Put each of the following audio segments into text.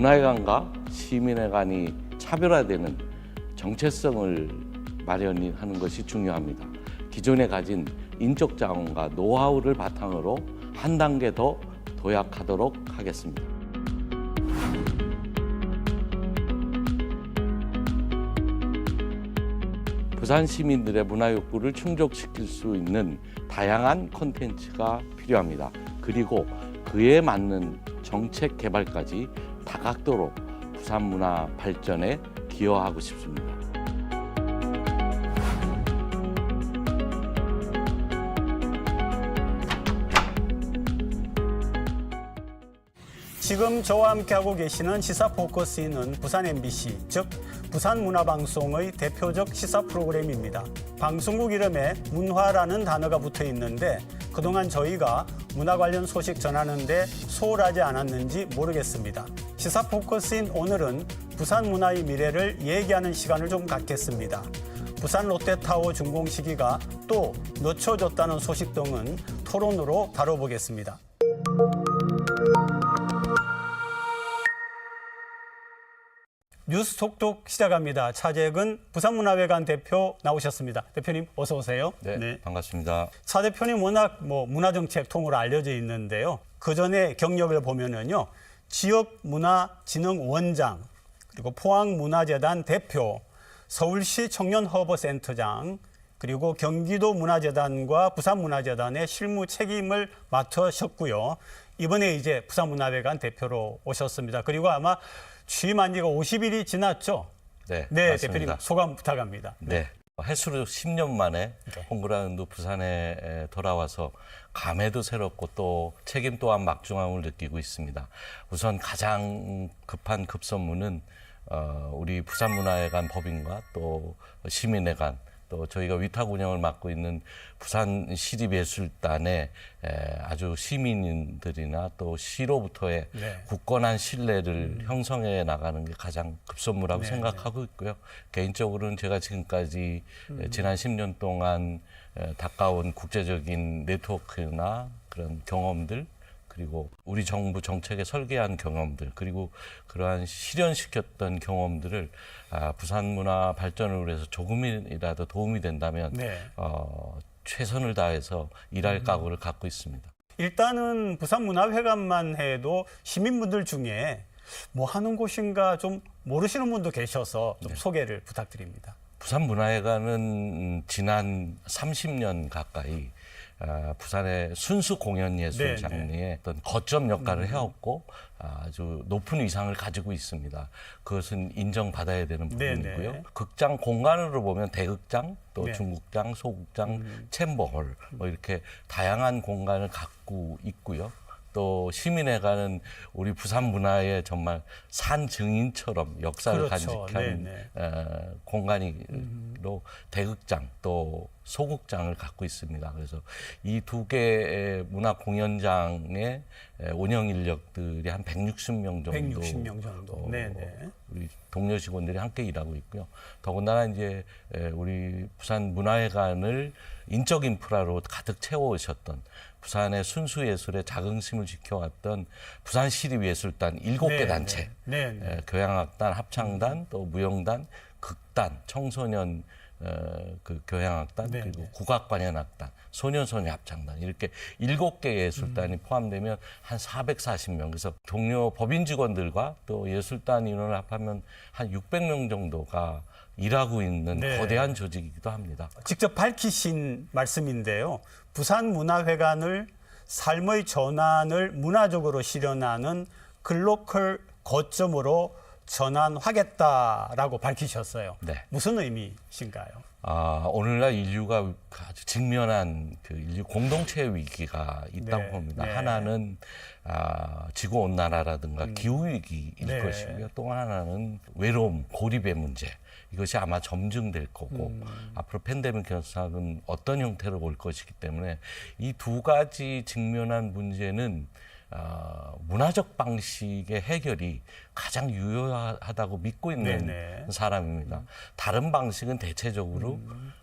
문화회관과 시민회관이 차별화되는 정체성을 마련하는 것이 중요합니다. 기존에 가진 인적 자원과 노하우를 바탕으로 한 단계 더 도약하도록 하겠습니다. 부산 시민들의 문화 욕구를 충족시킬 수 있는 다양한 콘텐츠가 필요합니다. 그리고 그에 맞는 정책 개발까지 다각도로 부산 문화 발전에 기여하고 싶습니다. 지금 저와 함께하고 계시는 시사 포커스인은 부산 MBC, 즉 부산문화방송의 대표적 시사 프로그램입니다. 방송국 이름에 문화라는 단어가 붙어 있는데 그동안 저희가 문화 관련 소식 전하는데 소홀하지 않았는지 모르겠습니다. 시사 포커스인 오늘은 부산 문화의 미래를 얘기하는 시간을 좀 갖겠습니다. 부산 롯데타워 준공 시기가 또 늦춰졌다는 소식 등은 토론으로 다뤄보겠습니다. 뉴스 톡톡 시작합니다. 차재근 부산문화회관 대표 나오셨습니다. 대표님 어서 오세요. 네, 반갑습니다. 차 대표님 워낙 문화정책 통으로 알려져 있는데요. 그 전에 경력을 보면은요, 지역문화진흥원장, 그리고 포항문화재단 대표, 서울시 청년허브센터장, 그리고 경기도문화재단과 부산문화재단의 실무 책임을 맡으셨고요. 이번에 이제 부산문화회관 대표로 오셨습니다. 그리고 아마 취임한 지가 50일이 지났죠? 네, 네, 맞습니다. 대표님 소감 부탁합니다. 네. 햇수로 10년 만에 홈그라운드 부산에 돌아와서 감회도 새롭고 또 책임 또한 막중함을 느끼고 있습니다. 우선 가장 급한 급선무는 우리 부산문화회관 법인과 또 시민회관 또 저희가 위탁 운영을 맡고 있는 부산시립예술단의 아주 시민들이나 또 시로부터의 굳건한 신뢰를 형성해 나가는 게 가장 급선무라고 생각하고 있고요. 개인적으로는 제가 지금까지 지난 10년 동안 가까운 국제적인 네트워크나 그런 경험들 그리고 우리 정부 정책에 설계한 경험들 그리고 그러한 실현시켰던 경험들을 부산 문화 발전을 위해서 조금이라도 도움이 된다면 최선을 다해서 일할 각오를 갖고 있습니다. 일단은 부산문화회관만 해도 시민분들 중에 뭐 하는 곳인가 좀 모르시는 분도 계셔서 좀 소개를 부탁드립니다. 부산문화회관은 지난 30년 가까이 부산의 순수 공연 예술 장르의 어떤 거점 역할을 해왔고 아주 높은 위상을 가지고 있습니다. 그것은 인정받아야 되는 부분이고요. 극장 공간으로 보면 대극장, 또 중극장, 소극장, 챔버홀 뭐 이렇게 다양한 공간을 갖고 있고요. 또 시민회관은 우리 부산 문화의 정말 산 증인처럼 역사를 간직한 공간으로 대극장 또 소극장을 갖고 있습니다. 그래서 이 두 개의 문화 공연장의 운영 인력들이 한 160명 정도, 160명 정도. 우리 동료 직원들이 함께 일하고 있고요. 더군다나 이제 우리 부산 문화회관을 인적 인프라로 가득 채워오셨던 부산의 순수 예술의 자긍심을 지켜왔던 부산시립예술단 7개 단체, 교향악단, 합창단, 또 무용단, 극단, 청소년 그 교향악단, 그리고 국악관현악단, 소년소녀 합창단 이렇게 7개 예술단이 포함되면 한 440명. 그래서 동료 법인 직원들과 또 예술단 인원을 합하면 한 600명 정도가 일하고 있는 거대한 조직이기도 합니다. 직접 밝히신 말씀인데요. 부산문화회관을 삶의 전환을 문화적으로 실현하는 글로컬 거점으로 전환하겠다라고 밝히셨어요. 무슨 의미신가요? 오늘날 인류가 아주 직면한 그 인류 공동체 위기가 있다고 봅니다. 하나는 지구 온난화라든가 기후 위기일 것이고요. 또 하나는 외로움, 고립의 문제. 이것이 아마 점증될 거고 앞으로 팬데믹 현상은 어떤 형태로 올 것이기 때문에 이 두 가지 직면한 문제는 문화적 방식의 해결이 가장 유효하다고 믿고 있는 사람입니다. 다른 방식은 대체적으로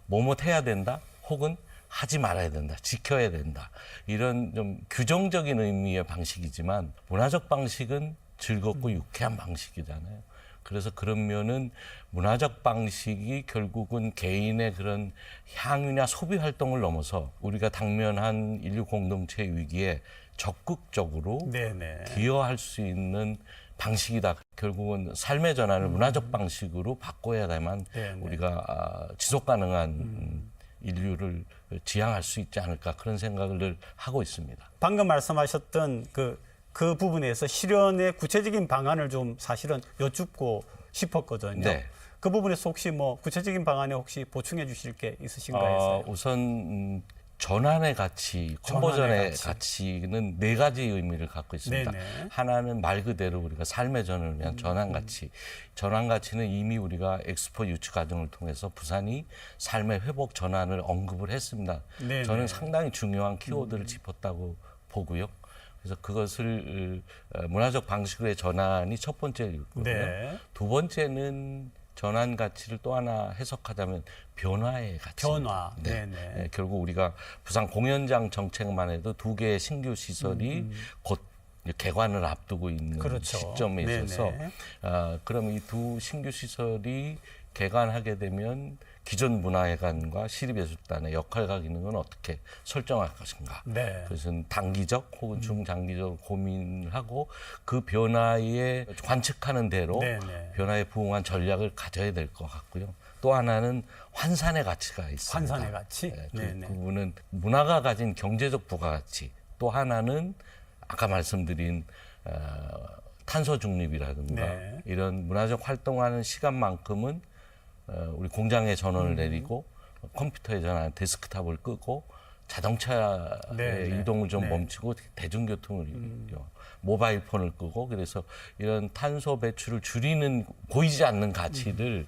뭐뭐 해야 된다 혹은 하지 말아야 된다, 지켜야 된다 이런 좀 규정적인 의미의 방식이지만 문화적 방식은 즐겁고 유쾌한 방식이잖아요. 그래서 그런 면은 문화적 방식이 결국은 개인의 그런 향유나 소비 활동을 넘어서 우리가 당면한 인류 공동체 위기에 적극적으로 네네. 기여할 수 있는 방식이다. 결국은 삶의 전환을 문화적 방식으로 바꿔야만 네네. 우리가 지속 가능한 인류를 지향할 수 있지 않을까 그런 생각을 늘 하고 있습니다. 방금 말씀하셨던 그 부분에서 실현의 구체적인 방안을 좀 사실은 여쭙고 싶었거든요. 네. 그 부분에서 혹시 뭐 구체적인 방안에 혹시 보충해 주실 게 있으신가 해서요. 우선 전환의 가치, 컨버전의 가치는 네 가지 의미를 갖고 있습니다. 네네. 하나는 말 그대로 우리가 삶의 전환을 위한 전환 가치. 전환 가치는 이미 우리가 엑스포 유치 과정을 통해서 부산이 삶의 회복 전환을 언급을 했습니다. 네네. 저는 상당히 중요한 키워드를 짚었다고 보고요. 그래서 그것을 문화적 방식으로의 전환이 첫 번째이고요. 네. 두 번째는 전환 가치를 또 하나 해석하자면 변화의 가치. 변화. 네. 네네. 네, 결국 우리가 부산 공연장 정책만 해도 2개의 신규 시설이 곧 개관을 앞두고 있는 그렇죠. 시점에 있어서 네네. 그럼 이 두 신규 시설이 개관하게 되면 기존 문화회관과 시립예술단의 역할과 기능은 어떻게 설정할 것인가. 네. 그것은 단기적 혹은 중장기적 고민을 하고 그 변화에 관측하는 대로 네네. 변화에 부응한 전략을 가져야 될 것 같고요. 또 하나는 환산의 가치가 있습니다. 환산의 가치. 네, 네네. 그 부분은 문화가 가진 경제적 부가가치. 또 하나는 아까 말씀드린 탄소 중립이라든가 네. 이런 문화적 활동하는 시간만큼은 우리 공장에 전원을 내리고 컴퓨터에 전환 데스크탑을 끄고 자동차의 네, 이동을 좀 네. 멈추고 대중교통을 모바일 폰을 끄고 그래서 이런 탄소 배출을 줄이는 보이지 않는 가치를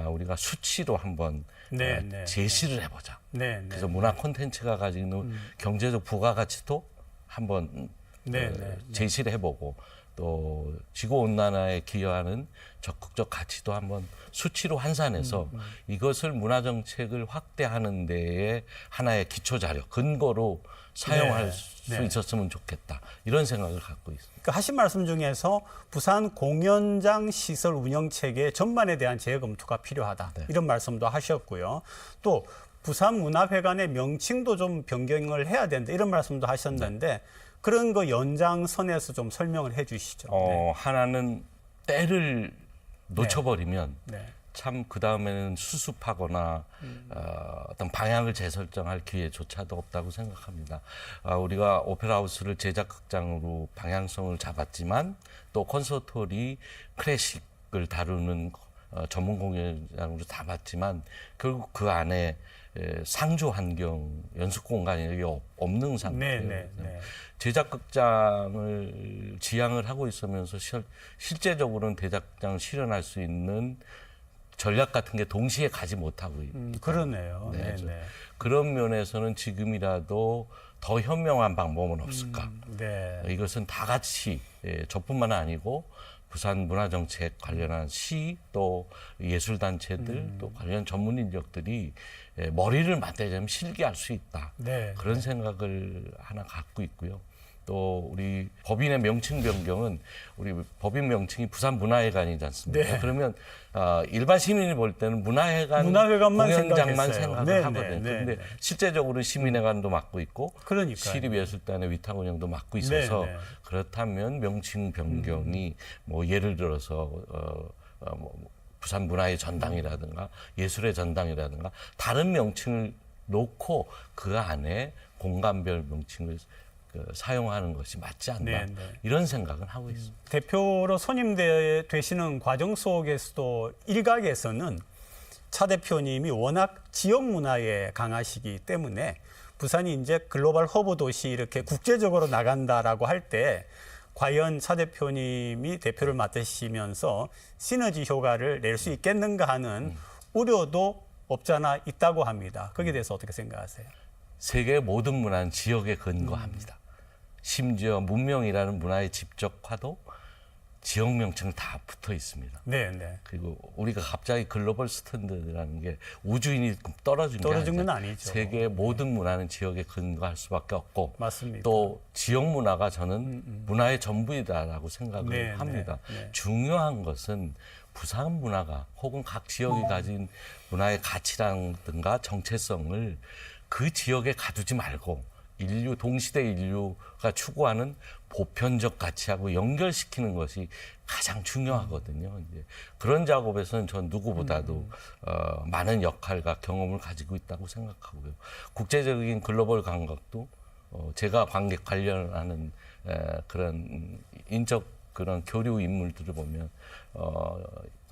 우리가 수치로 한번 네, 네, 제시를 해보자. 네, 네. 그래서 문화 콘텐츠가 가지는 경제적 부가가치도 한번 네, 네, 제시를 해보고 또 지구 온난화에 기여하는 적극적 가치도 한번 수치로 환산해서 이것을 문화 정책을 확대하는 데에 하나의 기초 자료, 근거로 사용할 네, 수 네. 있었으면 좋겠다. 이런 생각을 갖고 있습니다. 그 하신 말씀 중에서 부산 공연장 시설 운영 체계 전반에 대한 재검토가 필요하다. 네. 이런 말씀도 하셨고요. 또 부산 문화회관의 명칭도 좀 변경을 해야 된다. 이런 말씀도 하셨는데 그런 거 연장선에서 좀 설명을 해 주시죠. 하나는 때를 놓쳐버리면 네. 참 그 다음에는 수습하거나 어떤 방향을 재설정할 기회조차도 없다고 생각합니다. 우리가 오페라하우스를 제작극장으로 방향성을 잡았지만 또 콘서트홀이 클래식을 다루는 전문 공연장으로 잡았지만 결국 그 안에 상주 환경, 연습 공간이 없는 상태예요. 네, 네, 네. 제작극장을 지향을 하고 있으면서 실제적으로는 대작장을 실현할 수 있는 전략 같은 게 동시에 가지 못하고 있다. 그러네요. 네, 네, 네. 그런 면에서는 지금이라도 더 현명한 방법은 없을까? 네. 이것은 다 같이 저뿐만 아니고 부산 문화정책 관련한 시 또 예술단체들 또 관련 전문 인력들이 머리를 맞대자면 실기할 수 있다. 네. 그런 생각을 하나 갖고 있고요. 또 우리 법인의 명칭 변경은 우리 법인 명칭이 부산 문화회관이지 않습니까? 네. 그러면 일반 시민이 볼 때는 문화회관만 공연장만 생각했어요. 생각을 네, 하거든요. 네, 그런데 네. 실제적으로 시민회관도 맡고 있고 그러니까요. 시립예술단의 위탁 운영도 맡고 있어서 네, 네. 그렇다면 명칭 변경이 뭐 예를 들어서 뭐 부산 문화의 전당이라든가 예술의 전당이라든가 다른 명칭을 놓고 그 안에 공간별 명칭을 사용하는 것이 맞지 않나 네, 네. 이런 생각은 하고 있습니다. 대표로 선임되시는 과정 속에서도 일각에서는 차 대표님이 워낙 지역 문화에 강하시기 때문에 부산이 이제 글로벌 허브 도시 이렇게 국제적으로 나간다라고 할 때 과연 차 대표님이 대표를 맡으시면서 시너지 효과를 낼 수 있겠는가 하는 우려도 없잖아 있다고 합니다. 거기에 대해서 어떻게 생각하세요? 세계의 모든 문화는 지역에 근거합니다. 심지어 문명이라는 문화의 집적화도 지역 명칭 다 붙어 있습니다. 네, 네. 그리고 우리가 갑자기 글로벌 스탠더드라는 게 우주인이 떨어진 건 게 아니죠. 세계의 모든 문화는 지역에 근거할 수밖에 없고 맞습니다. 또 지역 문화가 저는 문화의 전부이다라고 생각을 네, 합니다. 네, 네. 중요한 것은 부산 문화가 혹은 각 지역이 가진 문화의 가치라든가 정체성을 그 지역에 가두지 말고 동시대 인류가 추구하는 보편적 가치하고 연결시키는 것이 가장 중요하거든요. 이제 그런 작업에서는 전 누구보다도 많은 역할과 경험을 가지고 있다고 생각하고요. 국제적인 글로벌 감각도 제가 관련하는 그런 인적 그런 교류 인물들을 보면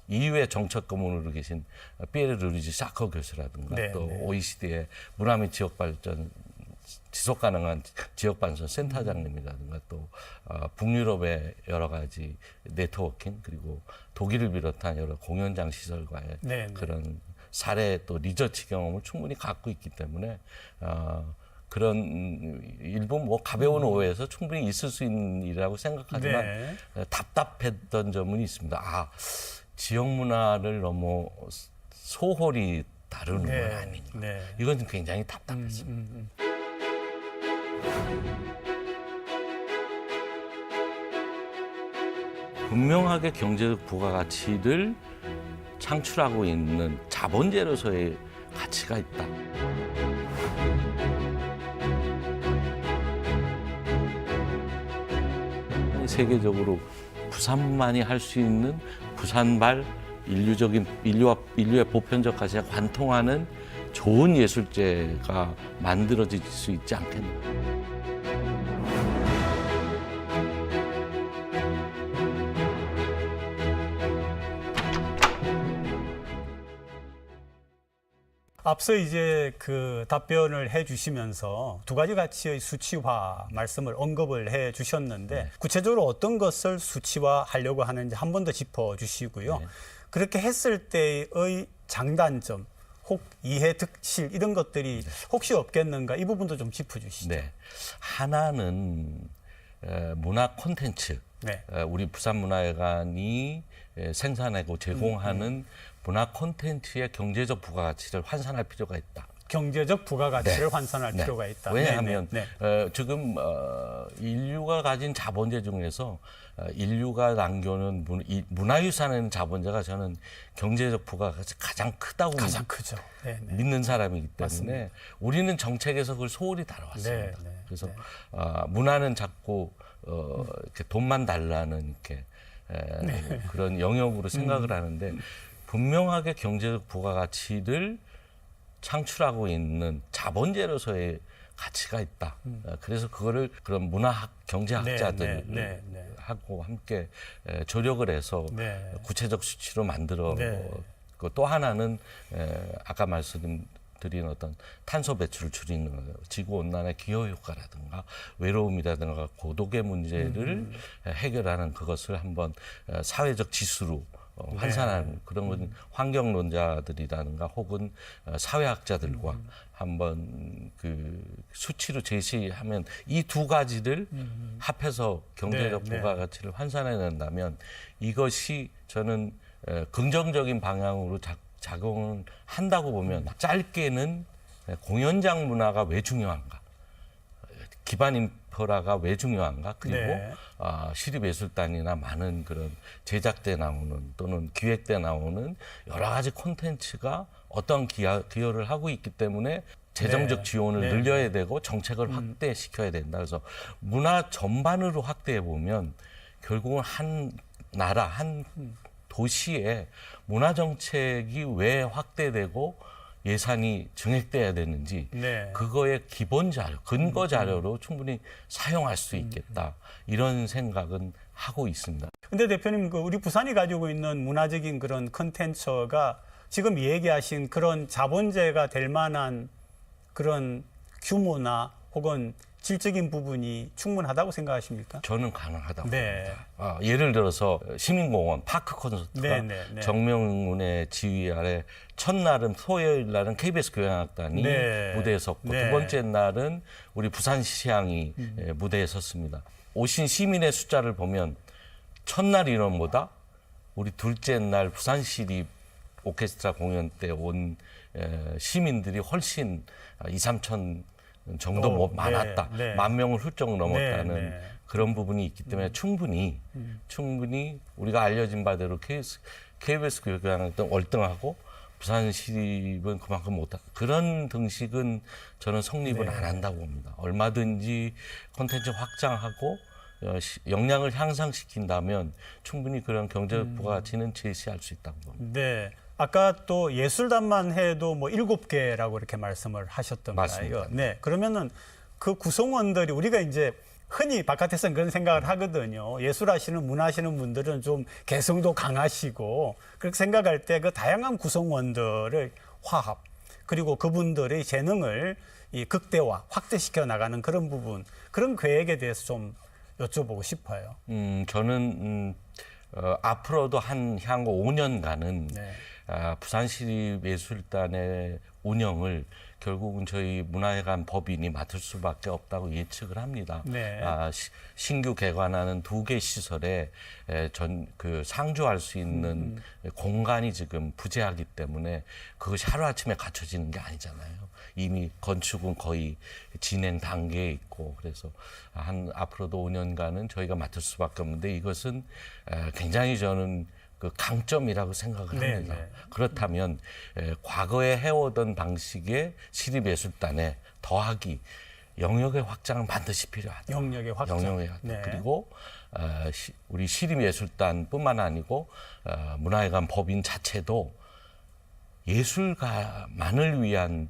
EU의 정책 고문으로 계신 피에르 루이지 사커 교수라든가 네, 또 네. OECD의 문화 및 지역 발전 지속 가능한 지역 발전 센터장님이라든가 또 북유럽의 여러 가지 네트워킹 그리고 독일을 비롯한 여러 공연장 시설과의 네, 네. 그런 사례 또 리서치 경험을 충분히 갖고 있기 때문에 그런 일부 뭐 가벼운 오해에서 충분히 있을 수 있는 일이라고 생각하지만 네. 답답했던 점은 있습니다. 지역 문화를 너무 소홀히 다루는 건 아니냐. 네. 이건 굉장히 답답했습니다. 분명하게 경제적 부가가치를 창출하고 있는 자본제로서의 가치가 있다. 세계적으로 부산만이 할 수 있는 부산발 인류의 보편적 가치에 관통하는 좋은 예술제가 만들어질 수 있지 않겠나. 앞서 이제 그 답변을 해 주시면서 두 가지 가치의 수치화 말씀을 언급을 해 주셨는데 구체적으로 어떤 것을 수치화하려고 하는지 한 번 더 짚어 주시고요. 그렇게 했을 때의 장단점, 혹 이해 득실 이런 것들이 혹시 없겠는가 이 부분도 좀 짚어 주시죠. 네. 하나는 문화 콘텐츠. 네. 우리 부산문화회관이 생산하고 제공하는 문화 콘텐츠의 경제적 부가가치를 환산할 필요가 있다. 경제적 부가가치를 환산할 필요가 있다. 왜냐하면 네. 지금 인류가 가진 자본재 중에서 인류가 남겨놓은 문화유산에는 자본재가 저는 경제적 부가가치 가장 크다고 가장 크죠. 네. 믿는 사람이기 때문에 맞습니다. 우리는 정책에서 그걸 소홀히 다뤄왔습니다. 네. 그래서 문화는 자꾸 이렇게 돈만 달라는 이렇게 그런 영역으로 생각을 하는데 분명하게 경제적 부가가치를 창출하고 있는 자본제로서의 가치가 있다. 그래서 그거를 그런 문화학, 경제학자들하고 함께 조력을 해서 구체적 수치로 만들어 또 하나는 아까 말씀드린 어떤 탄소 배출을 줄이는 거예요. 지구 온난화 기여 효과라든가 외로움이라든가 고독의 문제를 해결하는 그것을 한번 사회적 지수로 환산하는 그런 건 환경론자들이라든가 혹은 사회학자들과 한번 그 수치로 제시하면 이 두 가지를 합해서 경제적 부가가치를 환산해낸다면 이것이 저는 긍정적인 방향으로 작용을 한다고 보면 짧게는 공연장 문화가 왜 중요한가? 기반 인프라가 왜 중요한가? 그리고 시립예술단이나 많은 그런 제작대 나오는 또는 기획대 나오는 여러 가지 콘텐츠가 어떤 기여를 하고 있기 때문에 재정적 지원을 늘려야 되고 정책을 확대시켜야 된다. 그래서 문화 전반으로 확대해 보면 결국은 한 나라, 한 도시의 문화 정책이 왜 확대되고 예산이 증액돼야 되는지 그거의 기본 자료, 근거 자료로 충분히 사용할 수 있겠다. 이런 생각은 하고 있습니다. 근데 대표님, 우리 부산이 가지고 있는 문화적인 그런 컨텐츠가 지금 얘기하신 그런 자본재가 될 만한 그런 규모나 혹은 질적인 부분이 충분하다고 생각하십니까? 저는 가능하다고 네. 봅니다. 예를 들어서 시민공원 파크 콘서트가 정명훈의 지휘 아래 첫날은 토요일 날은 KBS 교향악단이 무대에 섰고 두 번째 날은 우리 부산시향이 무대에 섰습니다. 오신 시민의 숫자를 보면 첫날 인원보다 우리 둘째 날 부산시립 오케스트라 공연 때 온 시민들이 훨씬 2, 3천 정도 오, 많았다. 네, 네. 10,000명을 훌쩍 넘었다는 네, 네. 그런 부분이 있기 때문에 충분히 우리가 알려진 바대로 KBS 교육학원 월등하고 부산시립은 그만큼 못하. 그런 등식은 저는 성립은 네. 안 한다고 봅니다. 얼마든지 콘텐츠 확장하고 역량을 향상시킨다면 충분히 그런 경제 부가가치는 제시할 수 있다고 봅니다. 네. 아까 또 예술단만 해도 뭐 7개라고 이렇게 말씀을 하셨던 맞습니다. 거예요. 네. 그러면은 그 구성원들이 우리가 이제 흔히 바깥에서는 그런 생각을 하거든요. 예술하시는 문화하시는 분들은 좀 개성도 강하시고 그렇게 생각할 때 그 다양한 구성원들을 화합 그리고 그분들의 재능을 이 극대화 확대시켜 나가는 그런 부분 그런 계획에 대해서 좀 여쭤보고 싶어요. 저는 앞으로도 향후 5년간은 네. 부산시립예술단의 운영을 결국은 저희 문화회관 법인이 맡을 수밖에 없다고 예측을 합니다. 네. 신규 개관하는 2개 시설에 상주할 수 있는 공간이 지금 부재하기 때문에 그것이 하루아침에 갖춰지는 게 아니잖아요. 이미 건축은 거의 진행 단계에 있고 그래서 앞으로도 5년간은 저희가 맡을 수밖에 없는데 이것은 굉장히 저는 그 강점이라고 생각을 네, 합니다. 네. 그렇다면 과거에 해오던 방식의 시립예술단에 더하기 영역의 확장은 반드시 필요하다. 영역의 확장. 영역의 확장. 네. 그리고 우리 시립예술단뿐만 아니고 문화회관 법인 자체도 예술가만을 위한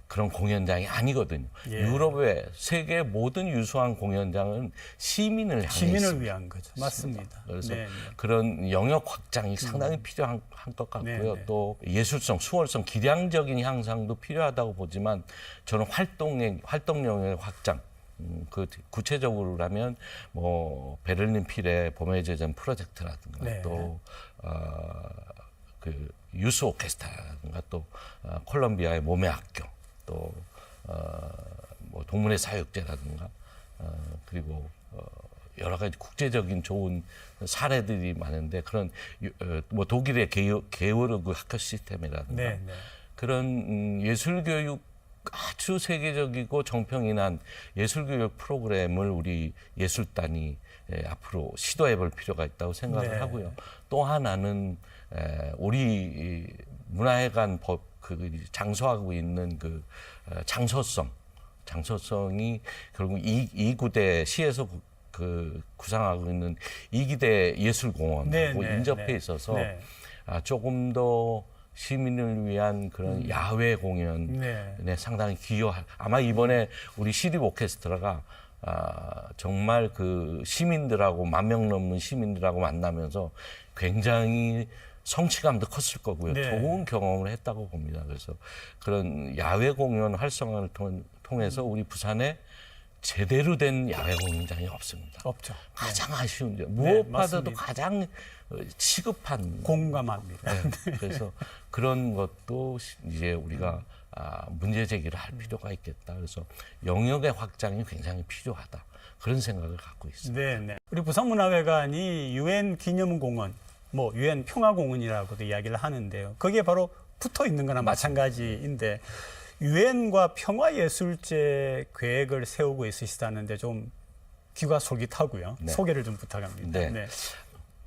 그런 공연장이 아니거든요. 예. 유럽의 세계 모든 유수한 공연장은 시민을 향해 시민을 있습니다. 위한 거죠. 맞습니다. 그래서 네, 네. 그런 영역 확장이 상당히 필요한 것 같고요. 네, 네. 또 예술성, 수월성, 기량적인 향상도 필요하다고 보지만 저는 활동력의 확장, 구체적으로라면 뭐 베를린 필의 봄의 제전 프로젝트라든가 네. 또 그 유스 오케스트라라든가 또 콜롬비아의 몸의 학교 또 뭐 동문회 사역제라든가 그리고 여러 가지 국제적인 좋은 사례들이 많은데 그런 뭐 독일의 게오르그 학교 시스템이라든가 네, 네. 그런 예술교육 아주 세계적이고 정평이 난 예술교육 프로그램을 우리 예술단이 앞으로 시도해볼 필요가 있다고 생각을 네. 하고요. 또 하나는 우리 문화회관 장소하고 있는 그 장소성이 결국 이구대 시에서 구상하고 있는 이기대 예술공원하고 네, 네, 인접해 네. 있어서 네. 조금 더 시민을 위한 그런 야외 공연에 네. 상당히 기여할 아마 이번에 우리 시립 오케스트라가 정말 그 시민들하고 10,000명 넘는 시민들하고 만나면서 굉장히 성취감도 컸을 거고요. 네. 좋은 경험을 했다고 봅니다. 그래서 그런 야외 공연 활성화를 통해서 우리 부산에 제대로 된 야외 공연장이 없습니다. 없죠. 가장 아쉬운 점, 무엇보다도 맞습니다. 가장 시급한 공감합니다. 네, 그래서 그런 것도 이제 우리가 문제 제기를 할 필요가 있겠다. 그래서 영역의 확장이 굉장히 필요하다. 그런 생각을 갖고 있습니다. 네, 네. 우리 부산문화회관이 유엔 기념공원, 뭐 유엔 평화공원이라고도 이야기를 하는데요. 거기에 바로 붙어 있는 거나 마찬가지인데 유엔과 평화예술제 계획을 세우고 있으시다는데 좀 귀가 솔깃하고요. 네. 소개를 좀 부탁합니다. 네.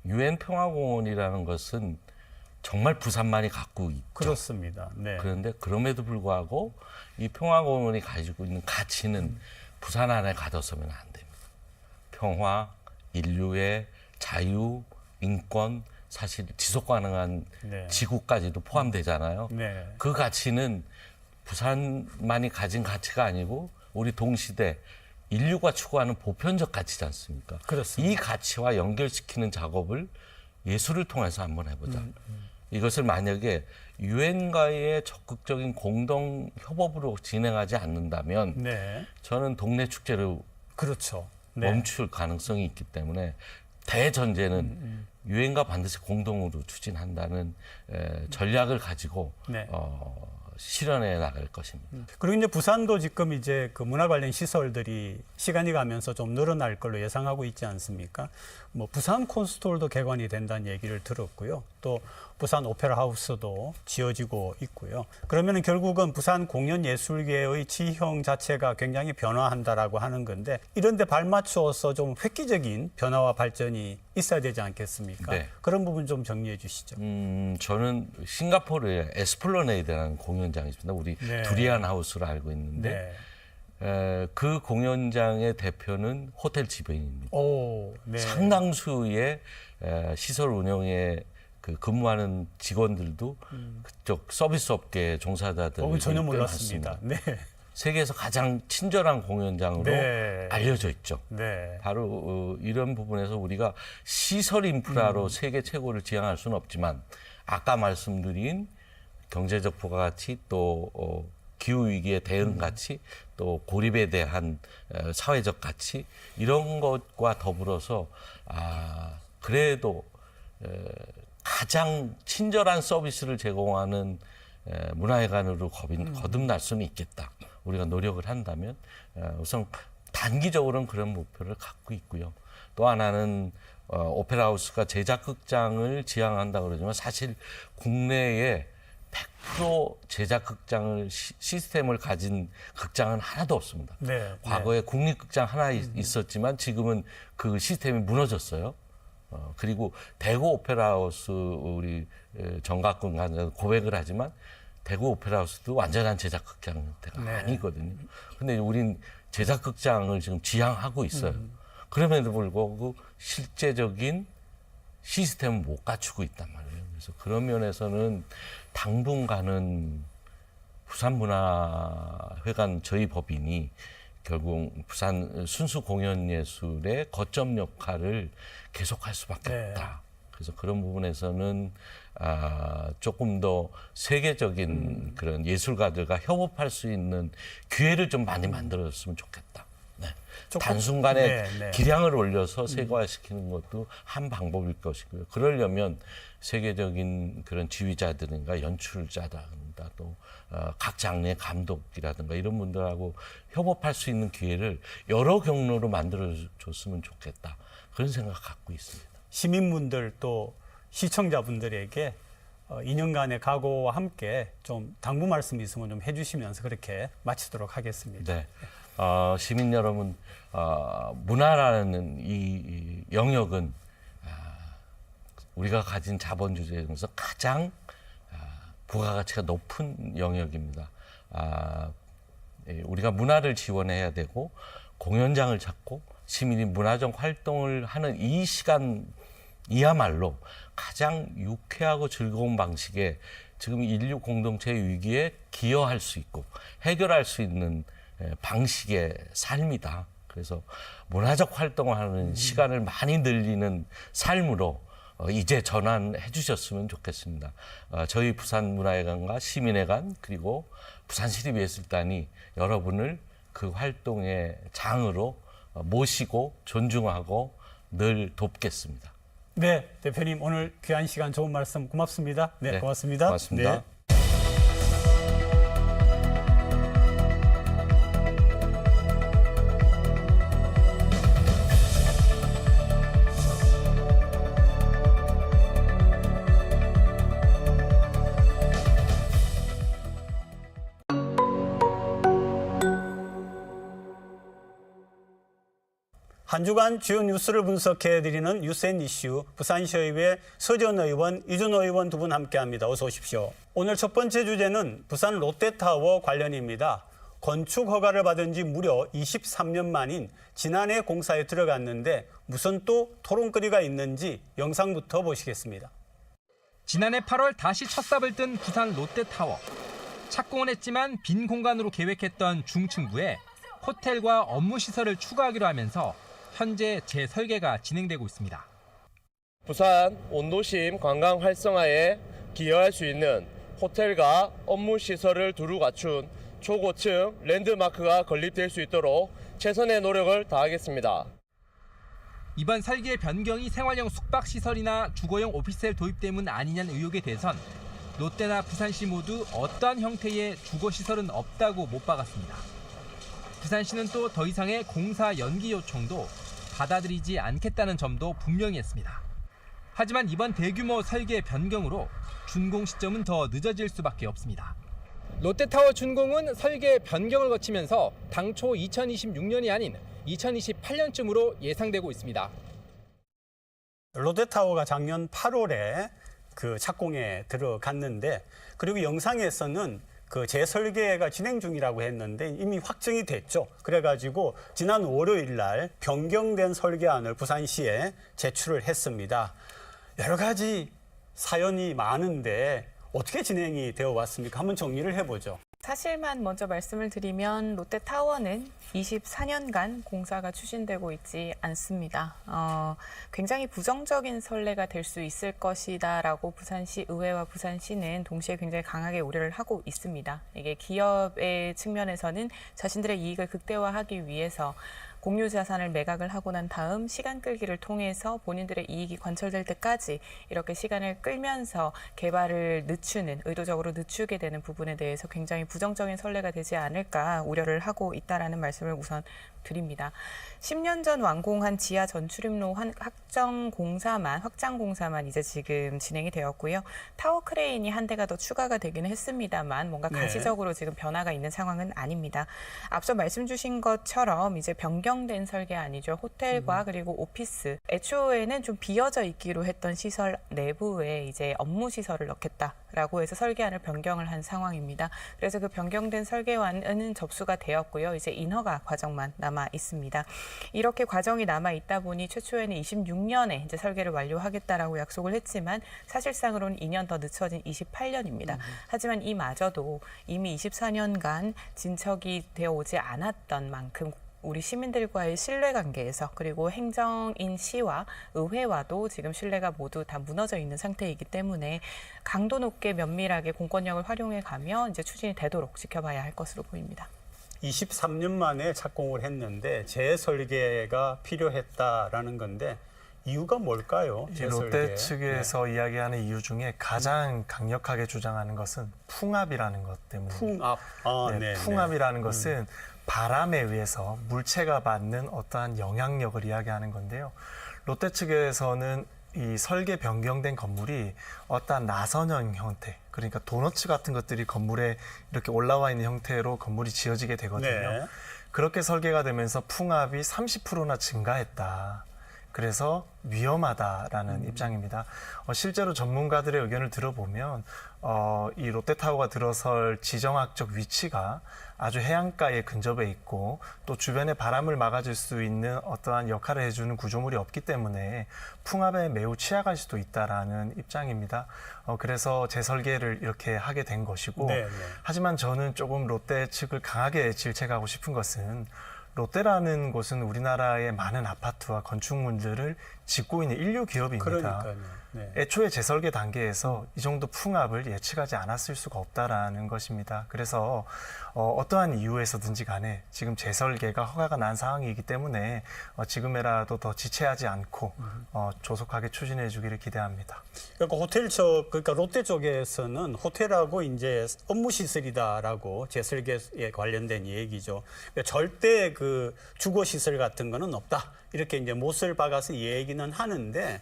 유엔 평화공원이라는 것은 정말 부산만이 갖고 있죠. 그렇습니다. 네. 그런데 그럼에도 불구하고 이 평화공원이 가지고 있는 가치는 부산 안에 가둬서면 안 됩니다. 평화, 인류의 자유, 인권, 사실 지속 가능한 네. 지구까지도 포함되잖아요. 네. 그 가치는 부산만이 가진 가치가 아니고 우리 동시대 인류가 추구하는 보편적 가치지 않습니까? 그렇습니다. 이 가치와 연결시키는 작업을 예술을 통해서 한번 해보자. 이것을 만약에 유엔과의 적극적인 공동 협업으로 진행하지 않는다면 네. 저는 동네 축제를 그렇죠. 네. 멈출 가능성이 있기 때문에 대전제는 유엔과 반드시 공동으로 추진한다는 전략을 가지고 네. 실현해 나갈 것입니다. 그리고 이제 부산도 지금 이제 그 문화 관련 시설들이 시간이 가면서 좀 늘어날 걸로 예상하고 있지 않습니까? 뭐 부산 콘스트홀도 개관이 된다는 얘기를 들었고요. 또 부산 오페라 하우스도 지어지고 있고요. 그러면은 결국은 부산 공연 예술계의 지형 자체가 굉장히 변화한다라고 하는 건데 이런 데 발맞추어서 좀 획기적인 변화와 발전이 있어야 되지 않겠습니까? 네. 그런 부분 좀 정리해 주시죠. 저는 싱가포르의 에스플러네이드라는 공연장이 있습니다. 우리 네. 두리안 하우스로 알고 있는데 그 공연장의 대표는 호텔 지배인입니다. 오, 네. 상당수의 시설 운영에 그 근무하는 직원들도 그쪽 서비스 업계 종사자들 전혀 몰랐습니다. 네. 세계에서 가장 친절한 공연장으로 네. 알려져 있죠. 네. 바로 이런 부분에서 우리가 시설 인프라로 세계 최고를 지향할 수는 없지만 아까 말씀드린 경제적 부가가치 또 기후 위기의 대응 가치 또 고립에 대한 사회적 가치 이런 것과 더불어서 그래도 가장 친절한 서비스를 제공하는 문화회관으로 거듭날 수는 있겠다. 우리가 노력을 한다면 우선 단기적으로는 그런 목표를 갖고 있고요. 또 하나는 오페라 하우스가 제작극장을 지향한다 그러지만 사실 국내에 100% 제작극장을 시스템을 가진 극장은 하나도 없습니다. 네. 과거에 국립극장 하나 있었지만 지금은 그 시스템이 무너졌어요. 그리고 대구 오페라 하우스 우리 정각군 간사는 고백을 하지만 대구 오페라 하우스도 완전한 제작극장 형태가 네. 아니거든요. 근데 우린 제작극장을 지금 지향하고 있어요. 그럼에도 불구하고 실제적인 시스템을 못 갖추고 있단 말이에요. 그래서 그런 면에서는 당분간은 부산문화회관 저희 법인이 결국 부산 순수 공연예술의 거점 역할을 계속할 수밖에 네. 없다. 그래서 그런 부분에서는 조금 더 세계적인 그런 예술가들과 협업할 수 있는 기회를 좀 많이 만들어줬으면 좋겠다. 네. 단순간에 네. 기량을 올려서 세계화시키는 것도 한 방법일 것이고요. 그러려면 세계적인 그런 지휘자들인가 연출자라든가 또 각 장르의 감독이라든가 이런 분들하고 협업할 수 있는 기회를 여러 경로로 만들어줬으면 좋겠다. 그런 생각 갖고 있습니다. 시민분들 또 시청자분들에게 2년간의 각오와 함께 좀 당부 말씀 있으면 좀 해주시면서 그렇게 마치도록 하겠습니다. 네. 시민 여러분, 문화라는 이 영역은 우리가 가진 자본주의 중에서 가장 부가가치가 높은 영역입니다. 우리가 문화를 지원해야 되고 공연장을 찾고 시민이 문화적 활동을 하는 이 시간이야말로 가장 유쾌하고 즐거운 방식의 지금 인류 공동체의 위기에 기여할 수 있고 해결할 수 있는 방식의 삶이다. 그래서 문화적 활동을 하는 시간을 많이 늘리는 삶으로 이제 전환해 주셨으면 좋겠습니다. 저희 부산문화회관과 시민회관 그리고 부산시립예술단이 여러분을 그 활동의 장으로 모시고 존중하고 늘 돕겠습니다. 네, 대표님 오늘 귀한 시간 좋은 말씀 고맙습니다. 네, 네, 고맙습니다. 고맙습니다. 네. 한 주간 주요 뉴스를 분석해드리는 뉴스앤이슈 부산시의회 서지원 의원, 이준 의원 두 분 함께합니다. 어서 오십시오. 오늘 첫 번째 주제는 부산 롯데타워 관련입니다. 건축 허가를 받은 지 무려 23년 만인 지난해 공사에 들어갔는데 무슨 또 토론거리가 있는지 영상부터 보시겠습니다. 지난해 8월 다시 첫 삽을 뜬 부산 롯데타워. 착공은 했지만 빈 공간으로 계획했던 중층부에 호텔과 업무시설을 추가하기로 하면서 현재 재설계가 진행되고 있습니다. 부산 원도심 관광 활성화에 기여할 수 있는 호텔과 업무시설을 두루 갖춘 초고층 랜드마크가 건립될 수 있도록 최선의 노력을 다하겠습니다. 이번 설계 변경이 생활형 숙박시설이나 주거용 오피스텔 도입 때문 아니냐는 의혹에 대해선 롯데나 부산시 모두 어떠한 형태의 주거시설은 없다고 못 박았습니다. 부산시는 또 더 이상의 공사 연기 요청도 받아들이지 않겠다는 점도 분명히 했습니다. 하지만 이번 대규모 설계 변경으로 준공 시점은 더 늦어질 수밖에 없습니다. 롯데타워 준공은 설계 변경을 거치면서 당초 2026년이 아닌 2028년쯤으로 예상되고 있습니다. 롯데타워가 작년 8월에 그 착공에 들어갔는데, 그리고 영상에서는 그 재설계가 진행 중이라고 했는데 이미 확정이 됐죠. 그래가지고 지난 월요일 날 변경된 설계안을 부산시에 제출을 했습니다. 여러 가지 사연이 많은데 어떻게 진행이 되어 왔습니까? 한번 정리를 해보죠. 사실만 먼저 말씀을 드리면 롯데타워는 24년간 공사가 추진되고 있지 않습니다. 굉장히 부정적인 선례가 될 수 있을 것이다라고 부산시 의회와 부산시는 동시에 굉장히 강하게 우려를 하고 있습니다. 이게 기업의 측면에서는 자신들의 이익을 극대화하기 위해서 공유 자산을 매각을 하고 난 다음 시간 끌기를 통해서 본인들의 이익이 관철될 때까지 이렇게 시간을 끌면서 개발을 늦추는, 의도적으로 늦추게 되는 부분에 대해서 굉장히 부정적인 선례가 되지 않을까 우려를 하고 있다라는 말씀을 우선 드립니다. 10년 전 완공한 지하 전출입로 확장 공사만 이제 지금 진행이 되었고요. 타워 크레인이 한 대가 더 추가가 되기는 했습니다만 뭔가 가시적으로 지금 변화가 있는 상황은 아닙니다. 앞서 말씀 주신 것처럼 이제 변경된 설계안이죠. 호텔과 그리고 오피스. 애초에는 좀 비어져 있기로 했던 시설 내부에 이제 업무 시설을 넣겠다라고 해서 설계안을 변경을 한 상황입니다. 그래서 그 변경된 설계안은 접수가 되었고요. 이제 인허가 과정만 남아 있습니다. 이렇게 과정이 남아 있다 보니 최초에는 26년에 이제 설계를 완료하겠다라고 약속을 했지만 사실상으로는 2년 더 늦춰진 28년입니다. 하지만 이마저도 이미 24년간 진척이 되어 오지 않았던 만큼 우리 시민들과의 신뢰관계에서, 그리고 행정인 시와 의회와도 지금 신뢰가 모두 다 무너져 있는 상태이기 때문에 강도 높게 면밀하게 공권력을 활용해 가며 이제 추진이 되도록 지켜봐야 할 것으로 보입니다. 23년 만에 착공을 했는데 재설계가 필요했다라는 건데 이유가 뭘까요? 롯데 측에서 이야기하는 이유 중에 가장 강력하게 주장하는 것은 풍압이라는 것 때문입니다. 풍압. 풍압이라는 것은 바람에 의해서 물체가 받는 어떠한 영향력을 이야기하는 건데요. 롯데 측에서는 이 설계 변경된 건물이 어떠한 나선형 형태, 그러니까 도너츠 같은 것들이 건물에 이렇게 올라와 있는 형태로 건물이 지어지게 되거든요. 네. 그렇게 설계가 되면서 풍압이 30%나 증가했다. 그래서 위험하다라는 입장입니다. 실제로 전문가들의 의견을 들어보면 이 롯데타워가 들어설 지정학적 위치가 아주 해안가에 근접해 있고 또 주변에 바람을 막아줄 수 있는 어떠한 역할을 해주는 구조물이 없기 때문에 풍압에 매우 취약할 수도 있다라는 입장입니다. 그래서 재설계를 이렇게 하게 된 것이고 하지만 저는 조금 롯데 측을 강하게 질책하고 싶은 것은 롯데라는 곳은 우리나라의 많은 아파트와 건축물들을 짓고 있는 인류 기업입니다. 그러니까요. 네. 애초에 재설계 단계에서 이 정도 풍압을 예측하지 않았을 수가 없다라는 것입니다. 그래서 어떠한 이유에서든지 간에 지금 재설계가 허가가 난 상황이기 때문에 지금이라도 더 지체하지 않고 조속하게 추진해 주기를 기대합니다. 그러니까 롯데 쪽에서는 호텔하고 이제 업무 시설이다라고 재설계에 관련된 얘기죠. 그러니까 절대 그 주거 시설 같은 거는 없다. 이렇게 이제 못을 박아서 얘기는 하는데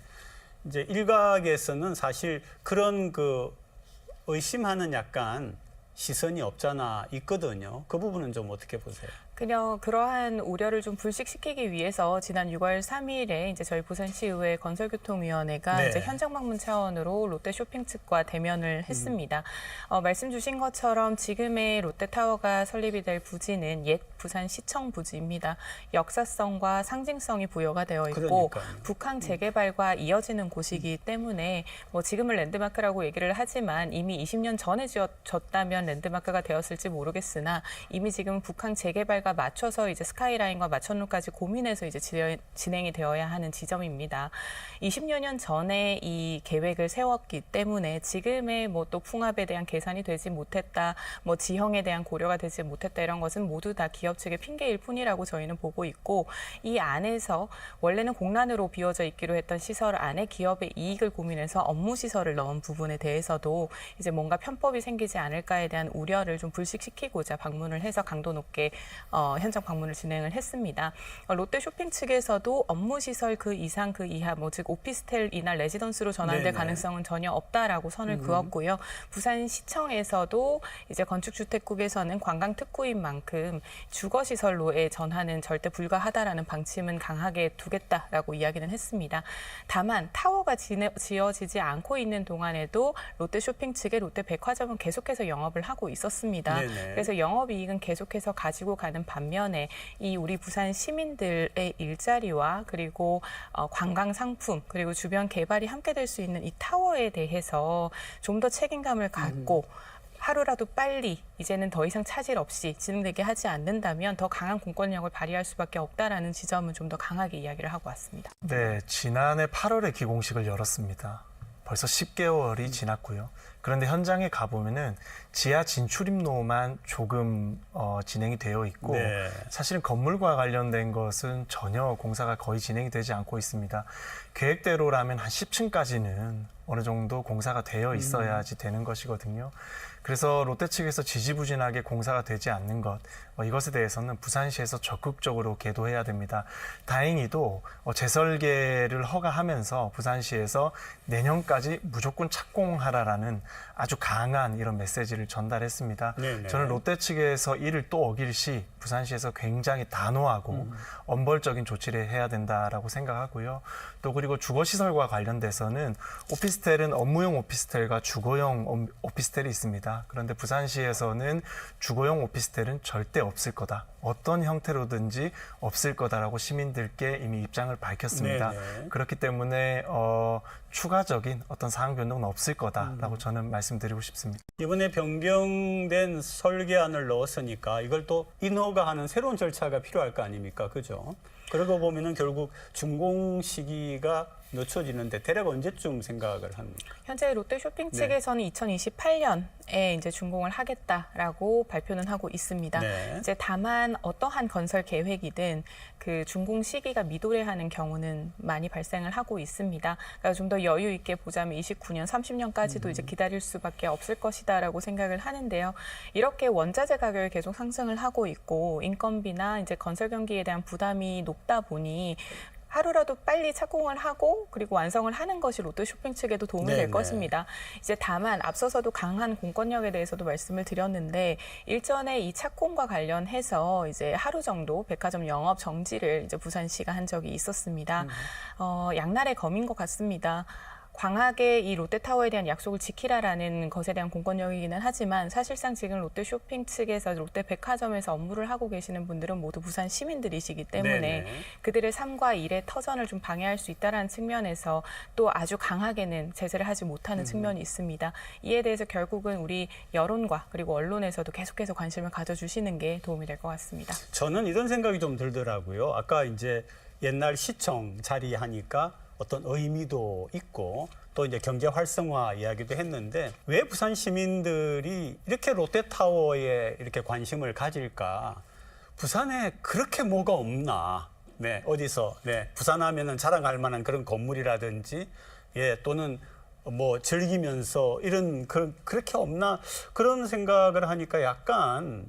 이제 일각에서는 사실 그런 그 의심하는 약간 시선이 없잖아 있거든요. 그 부분은 좀 어떻게 보세요? 그러한 우려를 좀 불식시키기 위해서 지난 6월 3일에 이제 저희 부산시의회 건설교통위원회가 이제 현장 방문 차원으로 롯데 쇼핑 측과 대면을 했습니다. 말씀 주신 것처럼 지금의 롯데타워가 설립이 될 부지는 옛 부산시청 부지입니다. 역사성과 상징성이 부여가 되어 있고 북항 재개발과 이어지는 곳이기 때문에 뭐 지금은 랜드마크라고 얘기를 하지만 이미 20년 전에 지어졌다면 랜드마크가 되었을지 모르겠으나 이미 지금 북항 재개발과 거기에다가 맞춰서 이제 스카이라인과 마천루까지 고민해서 이제 진행이 되어야 하는 지점입니다. 20여 년 전에 이 계획을 세웠기 때문에 지금의 뭐 또 풍압에 대한 계산이 되지 못했다, 뭐 지형에 대한 고려가 되지 못했다 이런 것은 모두 다 기업 측의 핑계일 뿐이라고 저희는 보고 있고, 이 안에서 원래는 공란으로 비워져 있기로 했던 시설 안에 기업의 이익을 고민해서 업무 시설을 넣은 부분에 대해서도 이제 뭔가 편법이 생기지 않을까에 대한 우려를 좀 불식시키고자 방문을 해서 강도 높게 현장 방문을 진행을 했습니다. 롯데 쇼핑 측에서도 업무 시설 그 이상 그 이하 뭐 즉 오피스텔이나 레지던스로 전환될 네네. 가능성은 전혀 없다라고 선을 그었고요. 부산시청에서도 이제 건축주택국에서는 관광 특구인 만큼 주거 시설로의 전환은 절대 불가하다라는 방침은 강하게 두겠다라고 이야기는 했습니다. 다만 타워가 지어지지 않고 있는 동안에도 롯데 쇼핑 측의 롯데 백화점은 계속해서 영업을 하고 있었습니다. 네네. 그래서 영업이익은 계속해서 가지고 가는 반면에 이 우리 부산 시민들의 일자리와 그리고 관광 상품 그리고 주변 개발이 함께 될 수 있는 이 타워에 대해서 좀 더 책임감을 갖고 하루라도 빨리 이제는 더 이상 차질 없이 진행되게 하지 않는다면 더 강한 공권력을 발휘할 수밖에 없다라는 지점은 좀 더 강하게 이야기를 하고 왔습니다. 네, 지난해 8월에 기공식을 열었습니다. 벌써 10개월이 지났고요. 그런데 현장에 가보면은 지하 진출입로만 조금 진행이 되어 있고 네. 사실은 건물과 관련된 것은 전혀 공사가 거의 진행이 되지 않고 있습니다. 계획대로라면 한 10층까지는 어느 정도 공사가 되어 있어야지 되는 것이거든요. 그래서 롯데 측에서 지지부진하게 공사가 되지 않는 것, 이것에 대해서는 부산시에서 적극적으로 계도해야 됩니다. 다행히도 재설계를 허가하면서 부산시에서 내년까지 무조건 착공하라라는 아주 강한 이런 메시지를 전달했습니다. 네네. 저는 롯데 측에서 이를 또 어길 시 부산시에서 굉장히 단호하고 엄벌적인 조치를 해야 된다라고 생각하고요. 또 그리고 주거시설과 관련돼서는 오피스텔은 업무용 오피스텔과 주거용 오피스텔이 있습니다. 그런데 부산시에서는 주거용 오피스텔은 절대 없을 거다. 어떤 형태로든지 없을 거다라고 시민들께 이미 입장을 밝혔습니다. 네네. 그렇기 때문에 추가적인 어떤 사항 변동은 없을 거다라고 저는 말씀드리고 싶습니다. 이번에 변경된 설계안을 넣었으니까 이걸 또 인허가하는 새로운 절차가 필요할 거 아닙니까? 그죠? 그러고 보면은 결국 준공 시기가 늦춰지는데 대략 언제쯤 생각을 합니까? 현재 롯데 쇼핑 네. 측에서는 2028년에 이제 준공을 하겠다라고 발표는 하고 있습니다. 네. 이제 다만 어떠한 건설 계획이든 그 준공 시기가 미도래하는 경우는 많이 발생을 하고 있습니다. 그러니까 좀 더 여유 있게 보자면 29년, 30년까지도 이제 기다릴 수밖에 없을 것이다라고 생각을 하는데요. 이렇게 원자재 가격이 계속 상승을 하고 있고 인건비나 이제 건설 경기에 대한 부담이 높다 보니 하루라도 빨리 착공을 하고 그리고 완성을 하는 것이 롯데 쇼핑 측에도 도움이 될 네네. 것입니다. 이제 다만 앞서서도 강한 공권력에 대해서도 말씀을 드렸는데 일전에 이 착공과 관련해서 이제 하루 정도 백화점 영업 정지를 이제 부산시가 한 적이 있었습니다. 양날의 검인 것 같습니다. 강하게 이 롯데타워에 대한 약속을 지키라라는 것에 대한 공권력이기는 하지만 사실상 지금 롯데 쇼핑 측에서 롯데 백화점에서 업무를 하고 계시는 분들은 모두 부산 시민들이시기 때문에 네네. 그들의 삶과 일의 터전을 좀 방해할 수 있다는 측면에서 또 아주 강하게는 제재를 하지 못하는 측면이 있습니다. 이에 대해서 결국은 우리 여론과 그리고 언론에서도 계속해서 관심을 가져주시는 게 도움이 될 것 같습니다. 저는 이런 생각이 좀 들더라고요. 아까 이제 옛날 시청 자리 하니까 어떤 의미도 있고 또 이제 경제 활성화 이야기도 했는데 왜 부산 시민들이 이렇게 롯데타워에 이렇게 관심을 가질까? 부산에 그렇게 뭐가 없나? 네, 어디서 부산 하면은 자랑할 만한 그런 건물이라든지 또는 뭐 즐기면서 이런 그렇게 없나? 그런 생각을 하니까 약간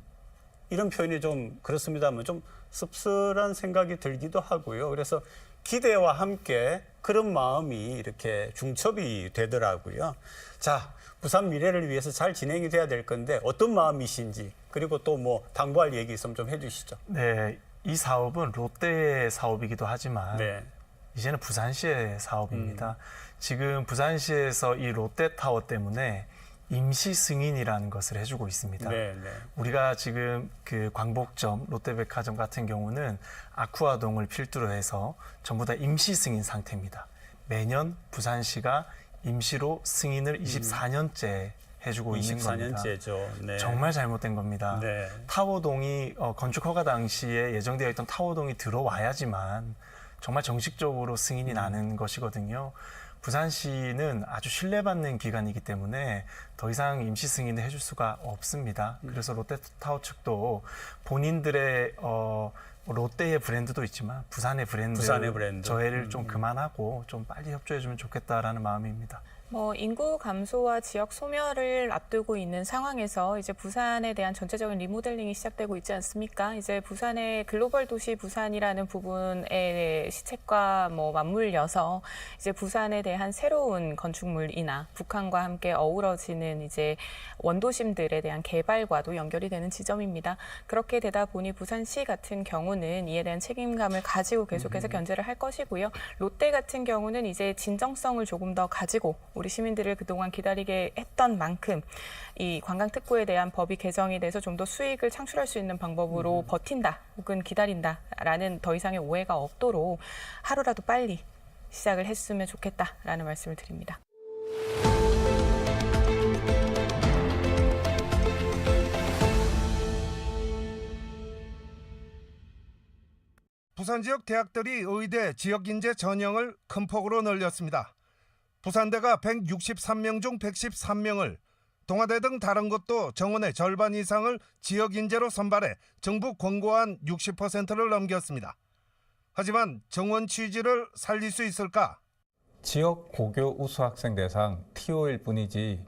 이런 표현이 좀 그렇습니다만 좀 씁쓸한 생각이 들기도 하고요. 그래서 기대와 함께 그런 마음이 이렇게 중첩이 되더라고요. 자, 부산 미래를 위해서 잘 진행이 돼야 될 건데 어떤 마음이신지 그리고 또 뭐 당부할 얘기 있으면 좀 해주시죠. 네, 이 사업은 롯데의 사업이기도 하지만 네. 이제는 부산시의 사업입니다. 지금 부산시에서 이 롯데타워 때문에 임시 승인이라는 것을 해주고 있습니다. 네, 네. 우리가 지금 그 광복점, 롯데백화점 같은 경우는 아쿠아동을 필두로 해서 전부 다 임시 승인 상태입니다. 매년 부산시가 임시로 승인을 24년째 해주고 있는 겁니다. 24년째죠. 네. 정말 잘못된 겁니다. 네. 타워동이 건축 허가 당시에 예정되어 있던 타워동이 들어와야지만 정말 정식적으로 승인이 나는 것이거든요. 부산시는 아주 신뢰받는 기관이기 때문에 더 이상 임시 승인을 해줄 수가 없습니다. 그래서 롯데타워 측도 본인들의 롯데의 브랜드도 있지만 부산의 브랜드 저해를 좀 그만하고 좀 빨리 협조해주면 좋겠다라는 마음입니다. 인구 감소와 지역 소멸을 앞두고 있는 상황에서 이제 부산에 대한 전체적인 리모델링이 시작되고 있지 않습니까? 이제 부산의 글로벌 도시 부산이라는 부분의 시책과 맞물려서 이제 부산에 대한 새로운 건축물이나 북한과 함께 어우러지는 이제 원도심들에 대한 개발과도 연결이 되는 지점입니다. 그렇게 되다 보니 부산시 같은 경우는 이에 대한 책임감을 가지고 계속해서 견제를 할 것이고요. 롯데 같은 경우는 이제 진정성을 조금 더 가지고 우리 시민들을 그동안 기다리게 했던 만큼 이 관광특구에 대한 법이 개정이 돼서 좀 더 수익을 창출할 수 있는 방법으로 버틴다 혹은 기다린다라는 더 이상의 오해가 없도록 하루라도 빨리 시작을 했으면 좋겠다라는 말씀을 드립니다. 부산 지역 대학들이 의대 지역인재 전형을 큰 폭으로 늘렸습니다. 부산대가 163명 중 113명을, 동아대 등 다른 곳도 정원의 절반 이상을 지역인재로 선발해 정부 권고한 60%를 넘겼습니다. 하지만 정원 취지를 살릴 수 있을까? 지역 고교 우수 학생 대상 TO일 뿐이지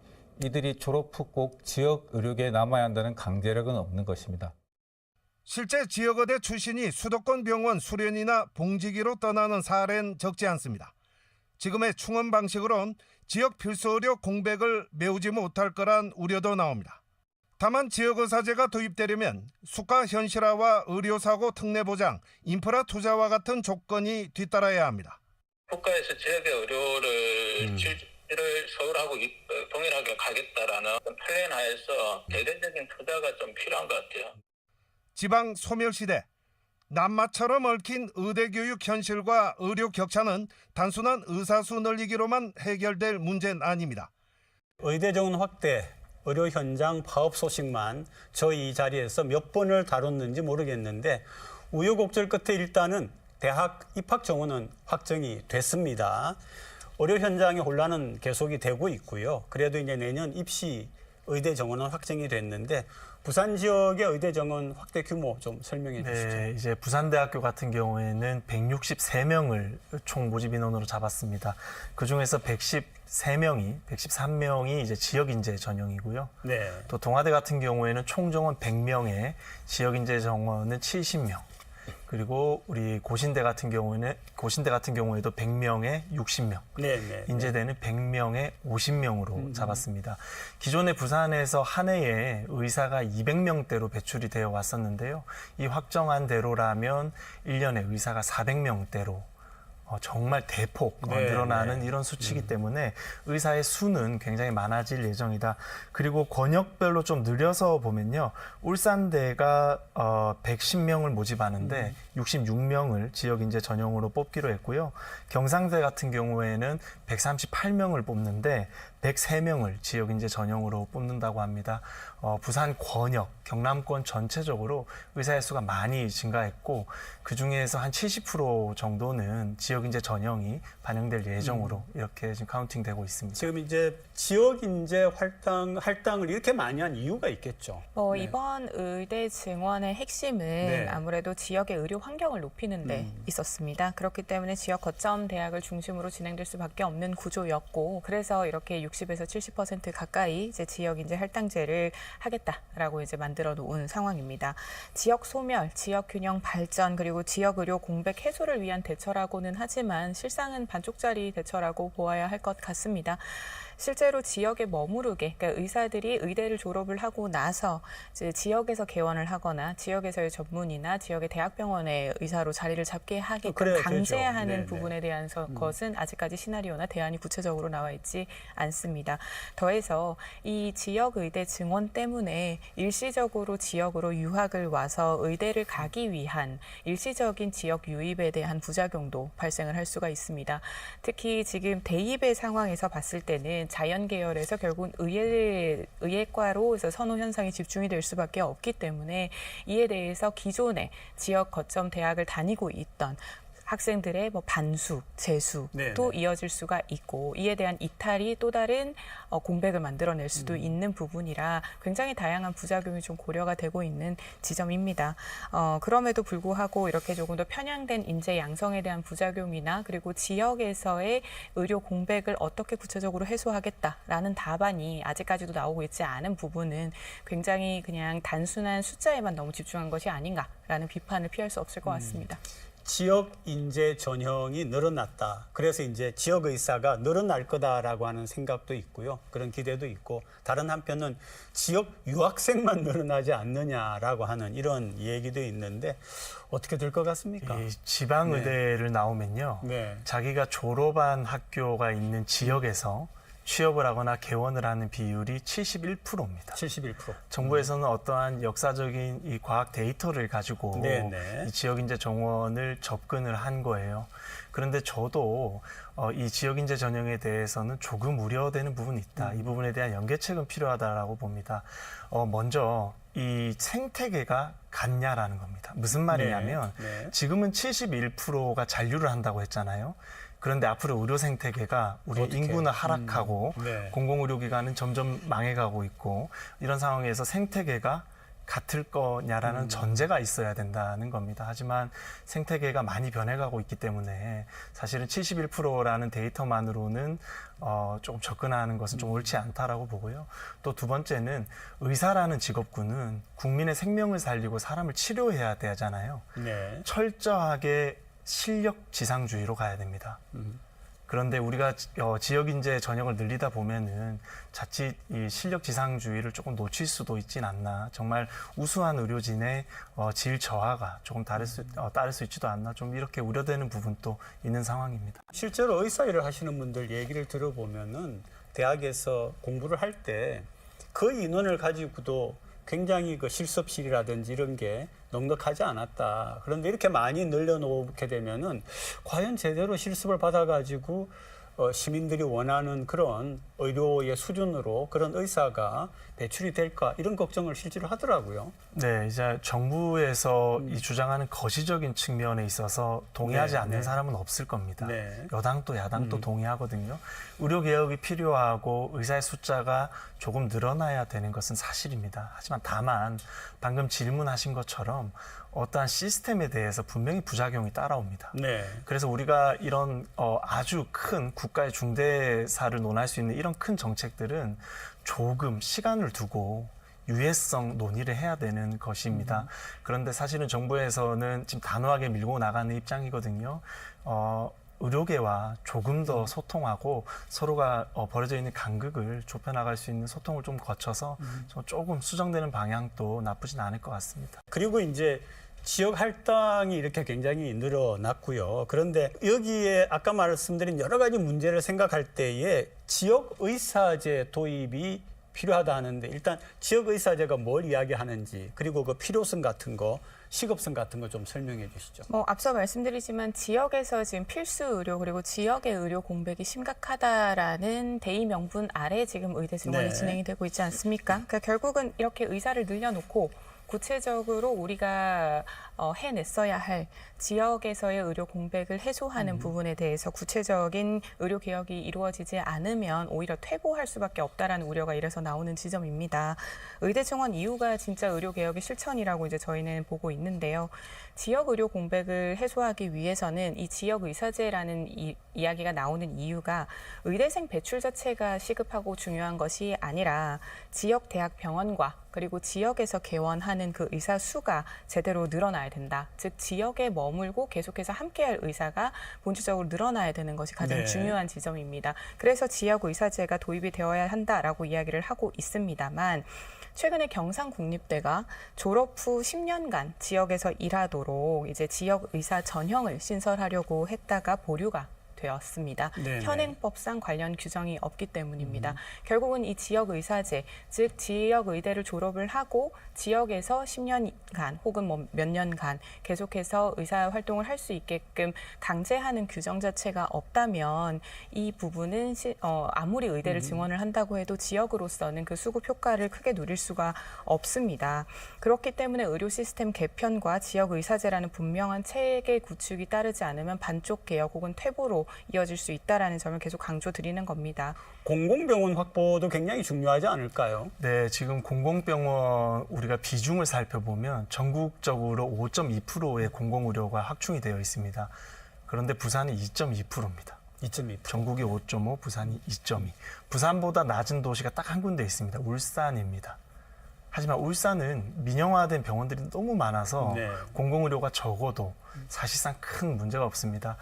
이들이 졸업 후 꼭 지역 의료계에 남아야 한다는 강제력은 없는 것입니다. 실제 지역의대 출신이 수도권 병원 수련이나 봉지기로 떠나는 사례는 적지 않습니다. 지금의 충원 방식으론 지역 필수의료 공백을 메우지 못할 거란 우려도 나옵니다. 다만 지역의사제가 도입되려면 수가 현실화와 의료사고 특례 보장, 인프라 투자와 같은 조건이 뒤따라야 합니다. 국가에서 지역의 의료를 질을 서울하고 동일하게 가겠다라는 플랜 하에서 대대적인 투자가 좀 필요한 것 같아요. 지방 소멸시대, 남마처럼 얽힌 의대교육 현실과 의료 격차는 단순한 의사수 늘리기로만 해결될 문제는 아닙니다. 의대 정원 확대, 의료 현장 파업 소식만 저희 이 자리에서 몇 번을 다뤘는지 모르겠는데 우여곡절 끝에 일단은 대학 입학 정원은 확정이 됐습니다. 의료 현장의 혼란은 계속이 되고 있고요. 그래도 이제 내년 입시 의대 정원은 확정이 됐는데 부산 지역의 의대 정원 확대 규모 좀 설명해 주시죠. 네, 이제 부산대학교 같은 경우에는 163명을 총 모집 인원으로 잡았습니다. 그 중에서 113명이 이제 지역인재 전형이고요. 네. 또 동아대 같은 경우에는 총 정원 100명에 지역인재 정원은 70명. 그리고 우리 고신대 같은 경우에도 100명에 60명, 인제대는 100명에 50명으로 잡았습니다. 기존에 부산에서 한 해에 의사가 200명대로 배출이 되어 왔었는데요. 이 확정한 대로라면 1년에 의사가 400명대로 정말 대폭 늘어나는 이런 수치이기 때문에 의사의 수는 굉장히 많아질 예정이다. 그리고 권역별로 좀 늘려서 보면요. 울산대가 110명을 모집하는데 66명을 지역인재 전형으로 뽑기로 했고요. 경상대 같은 경우에는 138명을 뽑는데 103명을 지역인재 전형으로 뽑는다고 합니다. 부산 권역, 경남권 전체적으로 의사의 수가 많이 증가했고 그중에서 한 70% 정도는 지역인재 전형이 반영될 예정으로 이렇게 지금 카운팅되고 있습니다. 지금 이제 지역인재 할당을 이렇게 많이 한 이유가 있겠죠. 이번 의대 증원의 핵심은 아무래도 지역의 의료 환경을 높이는 데 있었습니다. 그렇기 때문에 지역 거점 대학을 중심으로 진행될 수밖에 없는 구조였고 그래서 이렇게 60에서 70% 가까이 이제 지역인재 할당제를 하겠다라고 이제 만들어 놓은 상황입니다. 지역 소멸, 지역 균형 발전 그리고 지역 의료 공백 해소를 위한 대처라고는 하지만 실상은 반쪽짜리 대처라고 보아야 할 것 같습니다. 실제로 지역에 머무르게, 그러니까 의사들이 의대를 졸업을 하고 나서 이제 지역에서 개원을 하거나 지역에서의 전문의나 지역의 대학병원의 의사로 자리를 잡게 하게끔 강제하는 부분에 대한 것은 아직까지 시나리오나 대안이 구체적으로 나와 있지 않습니다. 더해서 이 지역 의대 증원 때문에 일시적으로 지역으로 유학을 와서 의대를 가기 위한 일시적인 지역 유입에 대한 부작용도 발생 발생을 할 수가 있습니다. 특히 지금 대입의 상황에서 봤을 때는 자연 계열에서 결국은 의예과로 선호 현상이 집중이 될 수밖에 없기 때문에 이에 대해서 기존에 지역 거점 대학을 다니고 있던 학생들의 반수, 재수도 네네. 이어질 수가 있고 이에 대한 이탈이 또 다른 공백을 만들어낼 수도 있는 부분이라 굉장히 다양한 부작용이 좀 고려가 되고 있는 지점입니다. 그럼에도 불구하고 이렇게 조금 더 편향된 인재 양성에 대한 부작용이나 그리고 지역에서의 의료 공백을 어떻게 구체적으로 해소하겠다라는 답안이 아직까지도 나오고 있지 않은 부분은 굉장히 그냥 단순한 숫자에만 너무 집중한 것이 아닌가라는 비판을 피할 수 없을 것 같습니다. 지역 인재 전형이 늘어났다. 그래서 이제 지역 의사가 늘어날 거다라고 하는 생각도 있고요. 그런 기대도 있고 다른 한편은 지역 유학생만 늘어나지 않느냐라고 하는 이런 얘기도 있는데 어떻게 될 것 같습니까? 이 지방의대를 나오면요. 네. 자기가 졸업한 학교가 있는 지역에서 취업을 하거나 개원을 하는 비율이 71%입니다. 71%. 정부에서는 어떠한 역사적인 이 과학 데이터를 가지고 네네. 이 지역인재 정원을 접근을 한 거예요. 그런데 저도 이 지역인재 전형에 대해서는 조금 우려되는 부분이 있다. 이 부분에 대한 연계책은 필요하다라고 봅니다. 먼저 이 생태계가 같냐라는 겁니다. 무슨 말이냐면 네. 지금은 71%가 잔류를 한다고 했잖아요. 그런데 앞으로 의료 생태계가 우리 어떻게? 인구는 하락하고 네. 공공의료기관은 점점 망해가고 있고 이런 상황에서 생태계가 같을 거냐라는 전제가 있어야 된다는 겁니다. 하지만 생태계가 많이 변해가고 있기 때문에 사실은 71%라는 데이터만으로는 조금 접근하는 것은 좀 옳지 않다라고 보고요. 또 두 번째는 의사라는 직업군은 국민의 생명을 살리고 사람을 치료해야 되잖아요. 네. 철저하게 실력 지상주의로 가야 됩니다. 그런데 우리가 지역 인재 전형을 늘리다 보면은 자칫 이 실력 지상주의를 조금 놓칠 수도 있진 않나. 정말 우수한 의료진의 질 저하가 조금 따를 수 있지도 않나. 좀 이렇게 우려되는 부분도 있는 상황입니다. 실제로 의사 일을 하시는 분들 얘기를 들어보면은 대학에서 공부를 할 때 그 인원을 가지고도 굉장히 그 실습실이라든지 이런 게 넉넉하지 않았다. 그런데 이렇게 많이 늘려놓게 되면은 과연 제대로 실습을 받아가지고 시민들이 원하는 그런 의료의 수준으로 그런 의사가 배출이 될까 이런 걱정을 실제로 하더라고요. 네, 이제 정부에서 이 주장하는 거시적인 측면에 있어서 동의하지 네, 않는 네. 사람은 없을 겁니다. 네. 여당도 야당도 동의하거든요. 의료 개혁이 필요하고 의사의 숫자가 조금 늘어나야 되는 것은 사실입니다. 하지만 다만 방금 질문하신 것처럼 어떠한 시스템에 대해서 분명히 부작용이 따라옵니다. 네. 그래서 우리가 이런 아주 큰 국가의 중대사를 논할 수 있는 이런 큰 정책들은 조금 시간을 두고 유예성 논의를 해야 되는 것입니다. 그런데 사실은 정부에서는 지금 단호하게 밀고 나가는 입장이거든요. 의료계와 조금 더 소통하고 서로가 벌어져 있는 간극을 좁혀나갈 수 있는 소통을 좀 거쳐서 조금 수정되는 방향도 나쁘진 않을 것 같습니다. 그리고 이제 지역 할당이 이렇게 굉장히 늘어났고요. 그런데 여기에 아까 말씀드린 여러 가지 문제를 생각할 때에 지역 의사제 도입이 필요하다 하는데 일단 지역 의사제가 뭘 이야기하는지 그리고 그 필요성 같은 거, 시급성 같은 거 좀 설명해 주시죠. 앞서 말씀드리지만 지역에서 지금 필수 의료 그리고 지역의 의료 공백이 심각하다라는 대의 명분 아래 지금 의대 증원이 네. 진행이 되고 있지 않습니까? 그러니까 결국은 이렇게 의사를 늘려놓고 구체적으로 우리가 해냈어야 할 지역에서의 의료 공백을 해소하는 부분에 대해서 구체적인 의료 개혁이 이루어지지 않으면 오히려 퇴보할 수밖에 없다라는 우려가 이래서 나오는 지점입니다. 의대 증원 이유가 진짜 의료 개혁의 실천이라고 이제 저희는 보고 있는데요. 지역 의료 공백을 해소하기 위해서는 이 지역 의사제라는 이야기가 나오는 이유가 의대생 배출 자체가 시급하고 중요한 것이 아니라 지역 대학 병원과 그리고 지역에서 개원하는 그 의사 수가 제대로 늘어나야 된다. 즉 지역에 머물고 계속해서 함께할 의사가 본질적으로 늘어나야 되는 것이 가장 네. 중요한 지점입니다. 그래서 지역 의사제가 도입이 되어야 한다라고 이야기를 하고 있습니다만 최근에 경상국립대가 졸업 후 10년간 지역에서 일하도록 이제 지역 의사 전형을 신설하려고 했다가 보류가 되었습니다. 네네. 현행법상 관련 규정이 없기 때문입니다. 결국은 이 지역의사제, 즉 지역의대를 졸업을 하고 지역에서 10년간 혹은 뭐 몇 년간 계속해서 의사 활동을 할 수 있게끔 강제하는 규정 자체가 없다면 이 부분은 아무리 의대를 증원을 한다고 해도 지역으로서는 그 수급 효과를 크게 누릴 수가 없습니다. 그렇기 때문에 의료 시스템 개편과 지역의사제라는 분명한 체계 구축이 따르지 않으면 반쪽 개혁 혹은 퇴보로 이어질 수 있다는 점을 계속 강조드리는 겁니다. 공공병원 확보도 굉장히 중요하지 않을까요? 네, 지금 공공병원 우리가 비중을 살펴보면 전국적으로 5.2%의 공공의료가 확충이 되어 있습니다. 그런데 부산이 2.2%입니다. 2.2%. 전국이 5.5, 부산이 2.2. 부산보다 낮은 도시가 딱 한 군데 있습니다. 울산입니다. 하지만 울산은 민영화된 병원들이 너무 많아서 네. 공공의료가 적어도 사실상 큰 문제가 없습니다.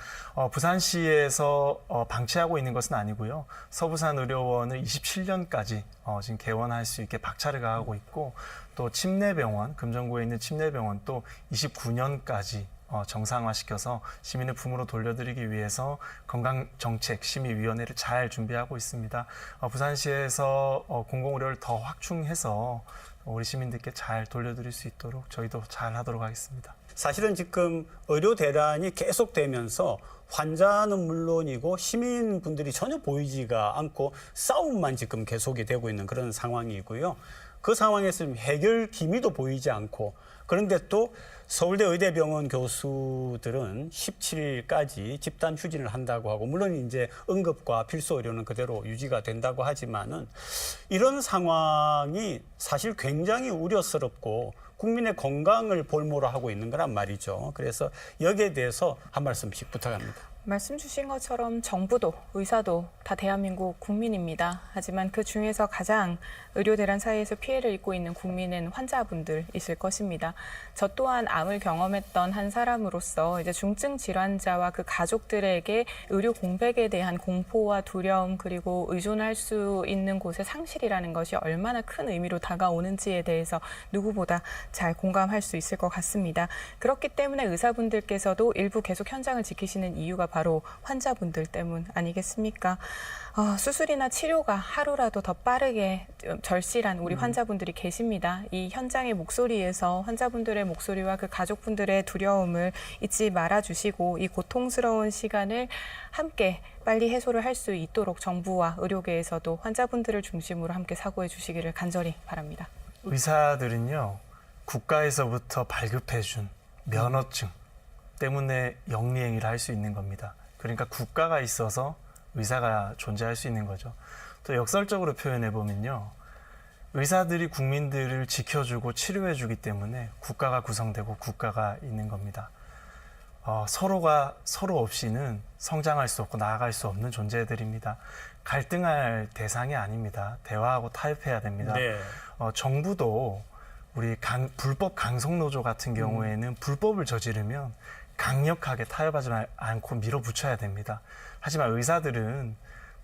부산시에서 방치하고 있는 것은 아니고요. 서부산의료원을 27년까지 지금 개원할 수 있게 박차를 가하고 있고 또 침례병원, 금정구에 있는 침례병원 또 29년까지 정상화시켜서 시민의 품으로 돌려드리기 위해서 건강정책심의위원회를 잘 준비하고 있습니다. 부산시에서 공공의료를 더 확충해서 우리 시민들께 잘 돌려드릴 수 있도록 저희도 잘 하도록 하겠습니다. 사실은 지금 의료 대란이 계속되면서 환자는 물론이고 시민분들이 전혀 보이지가 않고 싸움만 지금 계속이 되고 있는 그런 상황이고요. 그 상황에서 해결 기미도 보이지 않고 그런데 또 서울대 의대병원 교수들은 17일까지 집단 휴진을 한다고 하고 물론 이제 응급과 필수 의료는 그대로 유지가 된다고 하지만은 이런 상황이 사실 굉장히 우려스럽고 국민의 건강을 볼모로 하고 있는 거란 말이죠. 그래서 여기에 대해서 한 말씀씩 부탁합니다. 말씀 주신 것처럼 정부도 의사도 다 대한민국 국민입니다. 하지만 그 중에서 가장 의료 대란 사이에서 피해를 입고 있는 국민은 환자분들이실 것입니다. 저 또한 암을 경험했던 한 사람으로서 이제 중증 질환자와 그 가족들에게 의료 공백에 대한 공포와 두려움 그리고 의존할 수 있는 곳의 상실이라는 것이 얼마나 큰 의미로 다가오는지에 대해서 누구보다 잘 공감할 수 있을 것 같습니다. 그렇기 때문에 의사분들께서도 일부 계속 현장을 지키시는 이유가 바로 환자분들 때문 아니겠습니까? 수술이나 치료가 하루라도 더 빠르게 절실한 우리 환자분들이 계십니다. 이 현장의 목소리에서 환자분들의 목소리와 그 가족분들의 두려움을 잊지 말아주시고 이 고통스러운 시간을 함께 빨리 해소를 할 수 있도록 정부와 의료계에서도 환자분들을 중심으로 함께 사고해 주시기를 간절히 바랍니다. 의사들은요, 국가에서부터 발급해준 면허증 때문에 영리행위를 할 수 있는 겁니다. 그러니까 국가가 있어서 의사가 존재할 수 있는 거죠. 또 역설적으로 표현해 보면요, 의사들이 국민들을 지켜주고 치료해주기 때문에 국가가 구성되고 국가가 있는 겁니다. 서로가 서로 없이는 성장할 수 없고 나아갈 수 없는 존재들입니다. 갈등할 대상이 아닙니다. 대화하고 타협해야 됩니다. 네. 정부도 우리 불법 강성노조 같은 경우에는 불법을 저지르면 강력하게 타협하지 않고 밀어붙여야 됩니다. 하지만 의사들은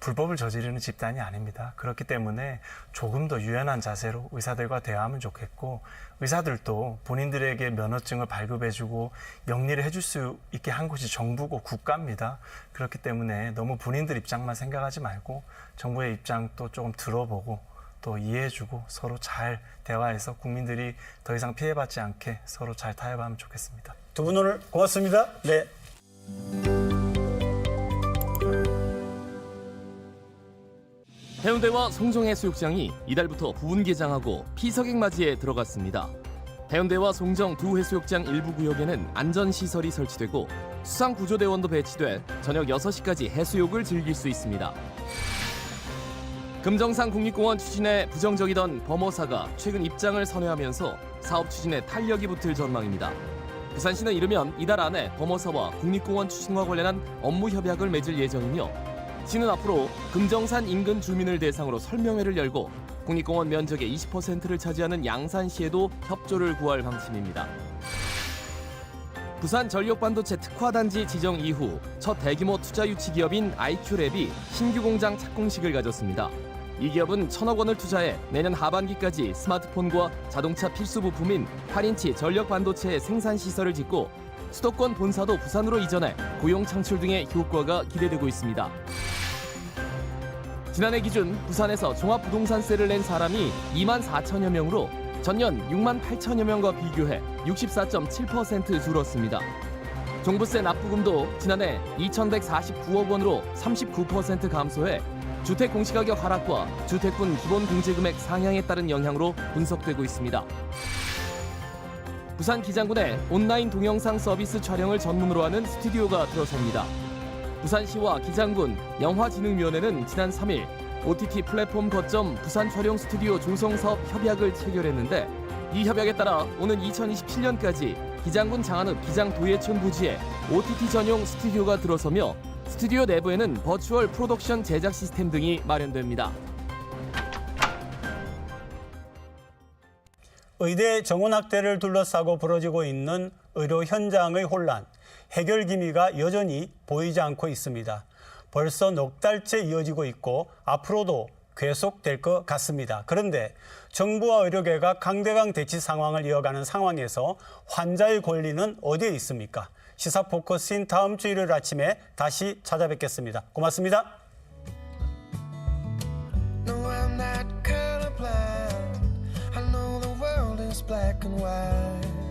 불법을 저지르는 집단이 아닙니다. 그렇기 때문에 조금 더 유연한 자세로 의사들과 대화하면 좋겠고 의사들도 본인들에게 면허증을 발급해주고 영리를 해줄 수 있게 한 곳이 정부고 국가입니다. 그렇기 때문에 너무 본인들 입장만 생각하지 말고 정부의 입장도 조금 들어보고 또 이해해주고 서로 잘 대화해서 국민들이 더 이상 피해받지 않게 서로 잘 타협하면 좋겠습니다. 두 분 오늘 고맙습니다. 네. 해운대와 송정해수욕장이 이달부터 부분 개장하고 피서객 맞이에 들어갔습니다. 해운대와 송정 두 해수욕장 일부 구역에는 안전시설이 설치되고 수상구조대원도 배치돼 저녁 6시까지 해수욕을 즐길 수 있습니다. 금정산 국립공원 추진에 부정적이던 범어사가 최근 입장을 선회하면서 사업 추진에 탄력이 붙을 전망입니다. 부산시는 이르면 이달 안에 범어사와 국립공원 추진과 관련한 업무 협약을 맺을 예정이며 시는 앞으로 금정산 인근 주민을 대상으로 설명회를 열고 국립공원 면적의 20%를 차지하는 양산시에도 협조를 구할 방침입니다. 부산 전력반도체 특화단지 지정 이후 첫 대규모 투자 유치 기업인 IQ랩이 신규 공장 착공식을 가졌습니다. 이 기업은 1,000억 원을 투자해 내년 하반기까지 스마트폰과 자동차 필수 부품인 8인치 전력 반도체 생산 시설을 짓고 수도권 본사도 부산으로 이전해 고용 창출 등의 효과가 기대되고 있습니다. 지난해 기준 부산에서 종합부동산세를 낸 사람이 2만 4천여 명으로 전년 6만 8천여 명과 비교해 64.7% 줄었습니다. 종부세 납부금도 지난해 2,149억 원으로 39% 감소해 주택 공시가격 하락과 주택분 기본 공제금액 상향에 따른 영향으로 분석되고 있습니다. 부산 기장군에 온라인 동영상 서비스 촬영을 전문으로 하는 스튜디오가 들어섭니다. 부산시와 기장군 영화진흥위원회는 지난 3일 OTT 플랫폼 거점 부산 촬영 스튜디오 조성 사업 협약을 체결했는데 이 협약에 따라 오는 2027년까지 기장군 장안읍 기장도예촌 부지에 OTT 전용 스튜디오가 들어서며 스튜디오 내부에는 버추얼 프로덕션 제작 시스템 등이 마련됩니다. 의대 정원학대를 둘러싸고 벌어지고 있는 의료 현장의 혼란, 해결 기미가 여전히 보이지 않고 있습니다. 벌써 넉 달째 이어지고 있고 앞으로도 계속될 것 같습니다. 그런데 정부와 의료계가 강대강 대치 상황을 이어가는 상황에서 환자의 권리는 어디에 있습니까? 시사 포커스인 다음 주 일요일 아침에 다시 찾아뵙겠습니다. 고맙습니다. No, I'm not colorblind. I know the world is black and white.